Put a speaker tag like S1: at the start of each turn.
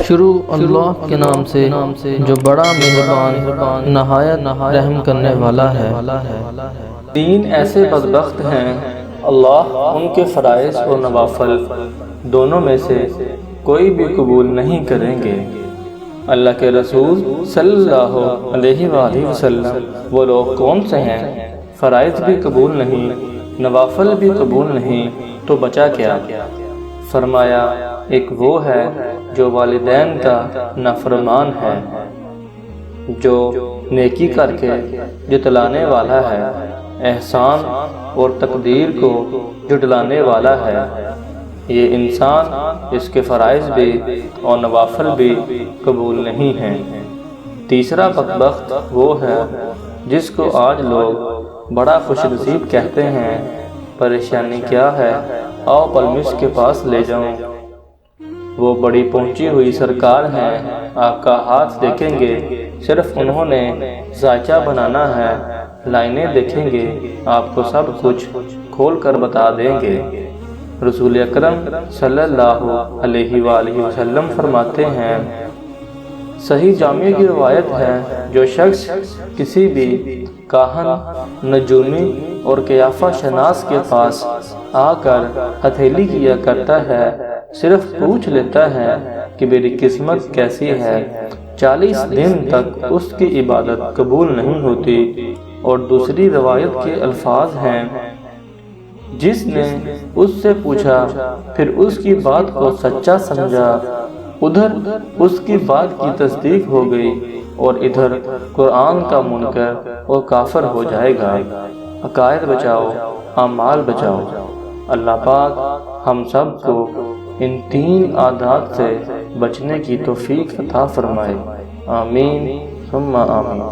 S1: شروع اللہ کے نام سے جو بڑا مہربان نہایت رحم کرنے والا ہے۔
S2: 3 ایسے بدبخت ہیں اللہ ان کے فرائض اور نوافل دونوں میں سے کوئی بھی قبول نہیں کریں گے۔ اللہ کے رسول صلی اللہ علیہ وآلہ وسلم وہ لوگ کون سے ہیں؟ فرائض بھی قبول نہیں، نوافل بھی قبول نہیں، تو بچا کیا؟ فرمایا ایک وہ ہے جو والدین کا نافرمان ہے، جو نیکی کر کے جتلانے والا ہے، احسان اور تقدیر کو جھٹلانے والا ہے۔ یہ انسان اس کے فرائض بھی اور نوافل بھی قبول نہیں ہیں۔ تیسرا بدبخت وہ ہے جس کو آج لوگ بڑا خوش نصیب کہتے ہیں۔ پریشانی کیا ہے؟ آؤ پلمس کے پاس لے جاؤں، وہ بڑی پہنچی ہوئی سرکار ہیں، آپ کا ہاتھ دیکھیں گے صرف انہوں نے ذائچہ بنانا ہے، لائنیں دیکھیں گے آپ کو سب کچھ کھول کر بتا دیں گے۔ رسول اکرم صلی اللہ علیہ وآلہ وسلم فرماتے ہیں، صحیح جامع کی روایت ہے، جو شخص کسی بھی کاہن، نجومی اور قیافہ شناس کے پاس آ کر ہتھیلی کیا کرتا ہے، صرف پوچھ لیتا ہے کہ میری قسمت کیسی ہے، 40 دن تک اس کی عبادت قبول نہیں ہوتی۔ اور دوسری روایت کے الفاظ ہیں، جس نے اس سے پوچھا پھر اس کی بات کو سچا سمجھا، ادھر اس کی بات کی تصدیق ہو گئی اور ادھر قرآن کا منکر اور کافر ہو جائے گا۔ عقائد بچاؤ، اعمال بچاؤ۔ اللہ پاک ہم سب کو ان 3 عادات سے بچنے کی توفیق عطا فرمائے، آمین ثم آمین۔